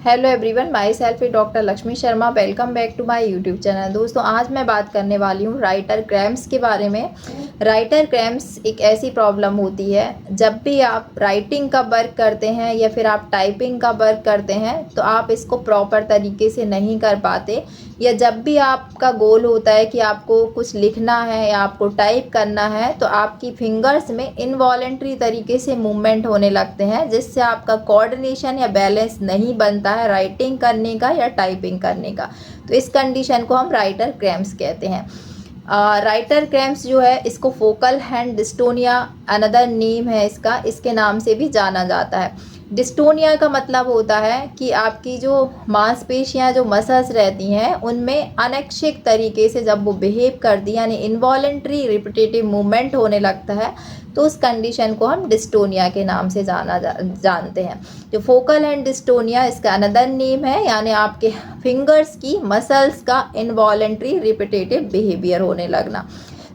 Hello everyone, myself doctor Lakshmi Sharma. Welcome back to my YouTube channel. दोस्तों, आज मैं बात करने वाली हूँ राइटर क्रैम्प्स के बारे में। राइटर क्रैम्प्स एक ऐसी प्रॉब्लम होती है जब भी आप राइटिंग का वर्क करते हैं या फिर आप टाइपिंग का वर्क करते हैं तो आप इसको प्रॉपर तरीके से नहीं कर पाते, या जब भी आपका गोल होता है कि आपको कुछ लिखना है या आपको टाइप करना है तो आपकी फिंगर्स में इनवॉलेंट्री तरीके से मूवमेंट होने लगते हैं, जिससे आपका कोऑर्डिनेशन या बैलेंस नहीं बनता है राइटिंग करने का या टाइपिंग करने का। तो इस कंडीशन को हम राइटर क्रैम्प्स कहते हैं। राइटर क्रैम्प्स जो है इसको focal hand dystonia another name है इसके नाम से भी जाना जाता है। डिस्टोनिया का मतलब होता है कि आपकी जो मांसपेशियां जो मसल्स रहती हैं उनमें अनैच्छिक तरीके से जब वो बिहेव करती हैं, यानी इनवॉलेंट्री रिपीटेटिव मूवमेंट होने लगता है, तो उस कंडीशन को हम डिस्टोनिया के नाम से जानते हैं। जो फोकल हैंड डिस्टोनिया इसका अनदर नेम है, यानी आपके फिंगर्स की मसल्स का इनवॉलेंट्री रिपीटेटिव बिहेवियर होने लगना।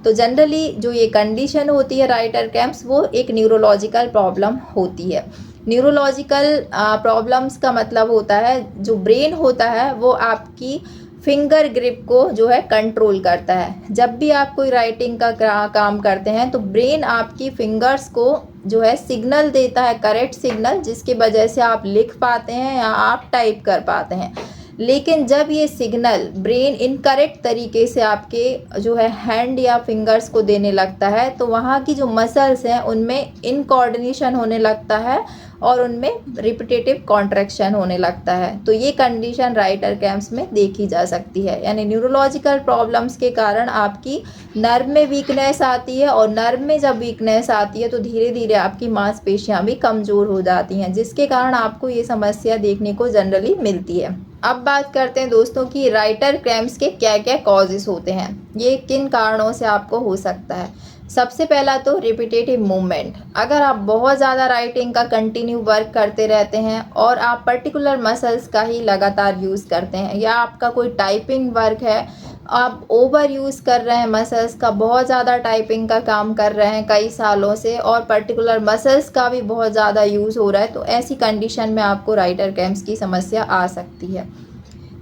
तो जनरली जो ये कंडीशन होती है राइटर क्रैम्प्स, वो एक न्यूरोलॉजिकल प्रॉब्लम होती है। न्यूरोलॉजिकल प्रॉब्लम्स का मतलब होता है जो ब्रेन होता है वो आपकी फिंगर ग्रिप को जो है कंट्रोल करता है। जब भी आप कोई राइटिंग का काम करते हैं तो ब्रेन आपकी फिंगर्स को जो है सिग्नल देता है, करेक्ट सिग्नल, जिसकी वजह से आप लिख पाते हैं या आप टाइप कर पाते हैं। लेकिन जब ये सिग्नल ब्रेन इनकरेक्ट तरीके से आपके जो है हैंड या फिंगर्स को देने लगता है तो वहाँ की जो मसल्स हैं उनमें इनकोऑर्डिनेशन होने लगता है और उनमें रिपीटेटिव कॉन्ट्रैक्शन होने लगता है। तो ये कंडीशन राइटर क्रैम्प्स में देखी जा सकती है, यानी न्यूरोलॉजिकल प्रॉब्लम्स के कारण आपकी नर्व में वीकनेस आती है, और नर्व में जब वीकनेस आती है तो धीरे धीरे आपकी मांसपेशियां भी कमज़ोर हो जाती हैं, जिसके कारण आपको ये समस्या देखने को जनरली मिलती है। अब बात करते हैं दोस्तों कि राइटर क्रैम्प्स के क्या क्या कॉजेस होते हैं, ये किन कारणों से आपको हो सकता है। सबसे पहला तो रिपीटेटिव मूवमेंट। अगर आप बहुत ज़्यादा राइटिंग का कंटिन्यू वर्क करते रहते हैं और आप पर्टिकुलर मसल्स का ही लगातार यूज़ करते हैं, या आपका कोई टाइपिंग वर्क है, आप ओवर यूज़ कर रहे हैं मसल्स का, बहुत ज़्यादा टाइपिंग का काम कर रहे हैं कई सालों से और पर्टिकुलर मसल्स का भी बहुत ज़्यादा यूज़ हो रहा है, तो ऐसी कंडीशन में आपको राइटर क्रैम्प्स की समस्या आ सकती है।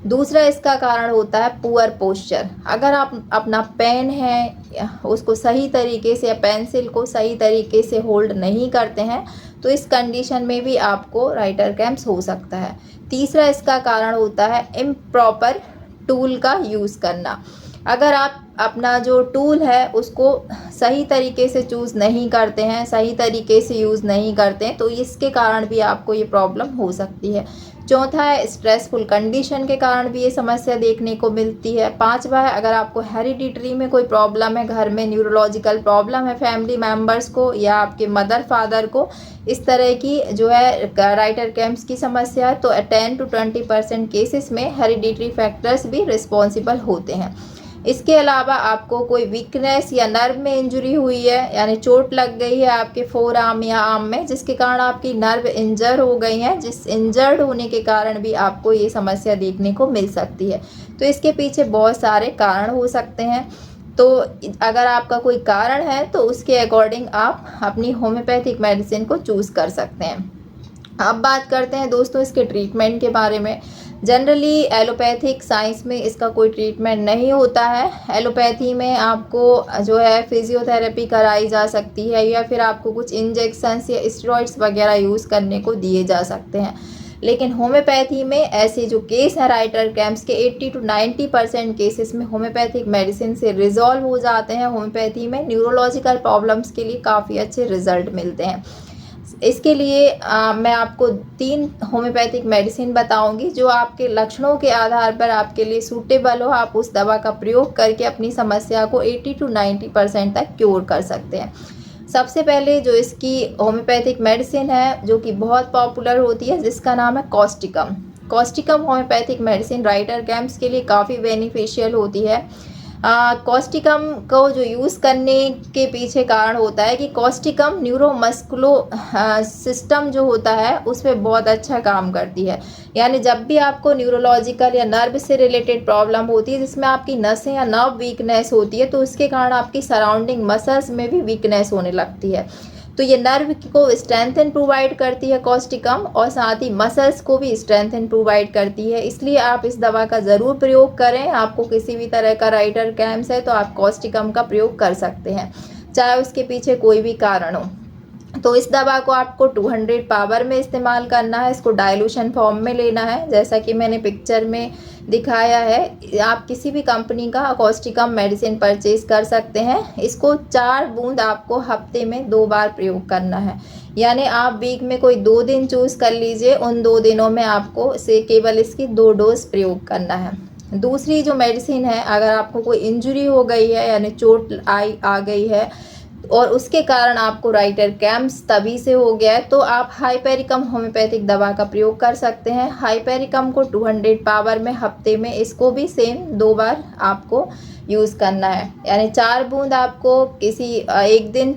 दूसरा इसका कारण होता है पुअर पोस्चर। अगर आप अपना पेन है उसको सही तरीके से या पेंसिल को सही तरीके से होल्ड नहीं करते हैं तो इस कंडीशन में भी आपको राइटर क्रैम्प्स हो सकता है। तीसरा इसका कारण होता है इम्प्रॉपर टूल का यूज़ करना। अगर आप अपना जो टूल है उसको सही तरीके से चूज़ नहीं करते हैं, सही तरीके से यूज़ नहीं करते हैं, तो इसके कारण भी आपको ये प्रॉब्लम हो सकती है। चौथा है स्ट्रेसफुल कंडीशन के कारण भी ये समस्या देखने को मिलती है। पांचवा है अगर आपको हेरिडिटरी में कोई प्रॉब्लम है, घर में न्यूरोलॉजिकल प्रॉब्लम है फैमिली मेम्बर्स को या आपके मदर फादर को, इस तरह की जो है राइटर क्रैम्प्स की समस्या है, तो 10 to 20% केसेस में हेरिडिटरी फैक्टर्स भी रिस्पॉन्सिबल होते हैं। इसके अलावा आपको कोई वीकनेस या नर्व में इंजरी हुई है, यानी चोट लग गई है आपके फोर आर्म या आर्म में, जिसके कारण आपकी नर्व इंजर हो गई हैं, जिस इंजर्ड होने के कारण भी आपको ये समस्या देखने को मिल सकती है। तो इसके पीछे बहुत सारे कारण हो सकते हैं। तो अगर आपका कोई कारण है तो उसके अकॉर्डिंग आप अपनी होम्योपैथिक मेडिसिन को चूज़ कर सकते हैं। अब बात करते हैं दोस्तों इसके ट्रीटमेंट के बारे में। जनरली एलोपैथिक साइंस में इसका कोई ट्रीटमेंट नहीं होता है। एलोपैथी में आपको जो है फिजियोथेरेपी कराई जा सकती है या फिर आपको कुछ इंजेक्शंस या स्टेरॉइड्स वगैरह यूज़ करने को दिए जा सकते हैं। लेकिन होम्योपैथी में ऐसे जो केस है राइटर क्रैम्प्स के 80 to 90% केसेस में होम्योपैथिक मेडिसिन से रिजॉल्व हो जाते हैं। होम्योपैथी में न्यूरोलॉजिकल प्रॉब्लम्स के लिए काफ़ी अच्छे रिजल्ट मिलते हैं। इसके लिए मैं आपको 3 होम्योपैथिक मेडिसिन बताऊंगी जो आपके लक्षणों के आधार पर आपके लिए सूटेबल हो। आप उस दवा का प्रयोग करके अपनी समस्या को 80 to 90% तक क्योर कर सकते हैं। सबसे पहले जो इसकी होम्योपैथिक मेडिसिन है जो कि बहुत पॉपुलर होती है, जिसका नाम है Causticum. Causticum homeopathic medicine writer cramps के लिए काफ़ी बेनिफिशियल होती है। कॉस्टिकम को जो यूज़ करने के पीछे कारण होता है कि कॉस्टिकम न्यूरोमस्कुलो सिस्टम जो होता है उस पर बहुत अच्छा काम करती है। यानी जब भी आपको न्यूरोलॉजिकल या नर्व से रिलेटेड प्रॉब्लम होती है जिसमें आपकी नसें या नर्व वीकनेस होती है, तो उसके कारण आपकी सराउंडिंग मसल्स में भी वीकनेस होने लगती है। तो ये नर्व को स्ट्रेंथन प्रोवाइड करती है कॉस्टिकम, और साथ ही मसल्स को भी स्ट्रेंथन प्रोवाइड करती है। इसलिए आप इस दवा का ज़रूर प्रयोग करें। आपको किसी भी तरह का राइटर क्रैम्प्स है तो आप कॉस्टिकम का प्रयोग कर सकते हैं, चाहे उसके पीछे कोई भी कारण हो। तो इस दवा को आपको 200 पावर में इस्तेमाल करना है। इसको डाइल्यूशन फॉर्म में लेना है, जैसा कि मैंने पिक्चर में दिखाया है। आप किसी भी कंपनी का कॉस्टिकम मेडिसिन परचेज कर सकते हैं। इसको 4 बूंद आपको हफ्ते में 2 बार प्रयोग करना है, यानी आप वीक में कोई 2 दिन चूज़ कर लीजिए। उन 2 दिनों में आपको से केवल इसकी 2 डोज प्रयोग करना है। दूसरी जो मेडिसिन है, अगर आपको कोई इंजरी हो गई है यानी चोट आ गई है और उसके कारण आपको राइटर क्रैम्प्स तभी से हो गया है, तो आप हाइपेरिकम होम्योपैथिक दवा का प्रयोग कर सकते हैं। हाइपेरिकम को 200 पावर में हफ्ते में इसको भी सेम 2 बार आपको यूज़ करना है, यानी 4 बूंद आपको किसी एक दिन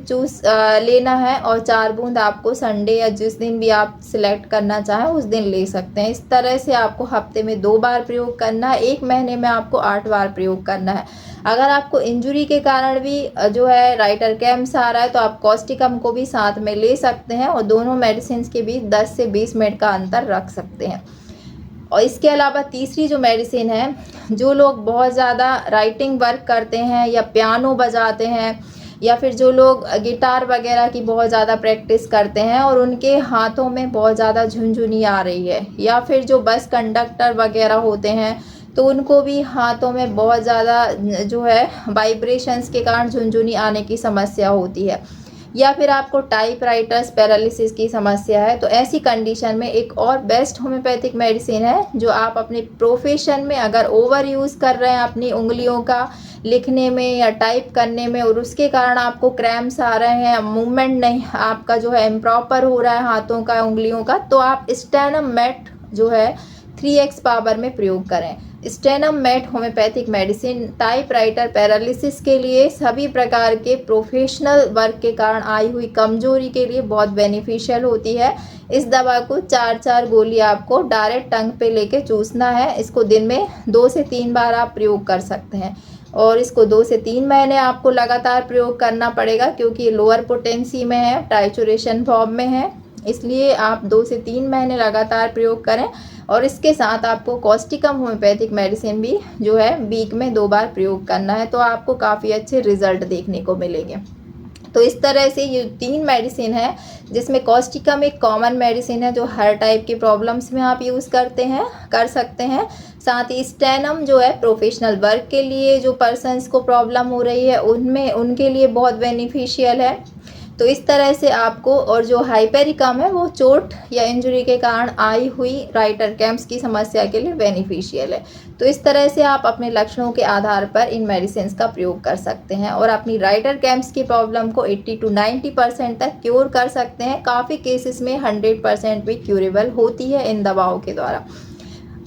लेना है और 4 बूंद आपको संडे या जिस दिन भी आप सिलेक्ट करना चाहें उस दिन ले सकते हैं। इस तरह से आपको हफ्ते में 2 बार प्रयोग करना है। 1 महीने में आपको 8 बार प्रयोग करना है। अगर आपको इंजरी के कारण भी जो है राइटर क्रैम्प्स आ रहा है तो आप कॉस्टिकम को भी साथ में ले सकते हैं और दोनों मेडिसिन के बीच 10 से 20 मिनट का अंतर रख सकते हैं। और इसके अलावा तीसरी जो मेडिसिन है, जो लोग बहुत ज़्यादा राइटिंग वर्क करते हैं या पियानो बजाते हैं या फिर जो लोग गिटार वगैरह की बहुत ज़्यादा प्रैक्टिस करते हैं और उनके हाथों में बहुत ज़्यादा झुनझुनी आ रही है, या फिर जो बस कंडक्टर वगैरह होते हैं तो उनको भी हाथों में बहुत ज़्यादा जो है वाइब्रेशंस के कारण झुनझुनी आने की समस्या होती है, या फिर आपको टाइपराइटर्स पैरालिसिस की समस्या है, तो ऐसी कंडीशन में एक और बेस्ट होम्योपैथिक मेडिसिन है जो आप अपने प्रोफेशन में अगर ओवर यूज़ कर रहे हैं अपनी उंगलियों का लिखने में या टाइप करने में और उसके कारण आपको क्रैम्प्स आ रहे हैं, मूवमेंट नहीं आपका जो है इम्प्रॉपर हो रहा है हाथों का उंगलियों का, तो आप स्टेनम मैट जो है 3x पावर में प्रयोग करें। Stannum met homeopathic medicine typewriter paralysis के लिए, सभी प्रकार के प्रोफेशनल वर्क के कारण आई हुई कमजोरी के लिए बहुत बेनिफिशियल होती है। इस दवा को 4-4 गोली आपको डायरेक्ट टंग पे लेके चूसना है। इसको दिन में 2 से 3 बार आप प्रयोग कर सकते हैं और इसको 2 से 3 महीने आपको लगातार प्रयोग करना पड़ेगा, क्योंकि ये लोअर पोटेंसी में है, टाइचुरेशन फॉर्म में है, इसलिए आप 2 से 3 महीने लगातार प्रयोग करें। और इसके साथ आपको कॉस्टिकम होम्योपैथिक मेडिसिन भी जो है वीक में 2 बार प्रयोग करना है, तो आपको काफ़ी अच्छे रिजल्ट देखने को मिलेंगे। तो इस तरह से ये 3 मेडिसिन है, जिसमें कॉस्टिकम एक कॉमन मेडिसिन है जो हर टाइप की प्रॉब्लम्स में आप यूज़ कर सकते हैं। साथ ही स्टेनम जो है प्रोफेशनल वर्क के लिए, जो पर्सन्स को प्रॉब्लम हो रही है उनके लिए बहुत बेनिफिशियल है। तो इस तरह से आपको, और जो हाइपेरिकम है वो चोट या इंजरी के कारण आई हुई राइटर क्रैम्प्स की समस्या के लिए बेनिफिशियल है। तो इस तरह से आप अपने लक्षणों के आधार पर इन मेडिसिन का प्रयोग कर सकते हैं और अपनी राइटर क्रैम्प्स की प्रॉब्लम को 80 to 90% तक क्योर कर सकते हैं। काफ़ी केसेस में 100% भी क्यूरेबल होती है इन दवाओं के द्वारा।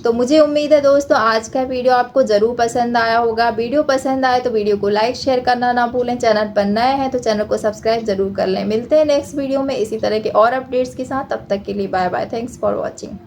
तो मुझे उम्मीद है दोस्तों आज का वीडियो आपको ज़रूर पसंद आया होगा। वीडियो पसंद आए तो वीडियो को लाइक शेयर करना ना भूलें। चैनल पर नए हैं तो चैनल को सब्सक्राइब जरूर कर लें। मिलते हैं नेक्स्ट वीडियो में इसी तरह के और अपडेट्स के साथ। तब तक के लिए bye bye. Thanks for watching.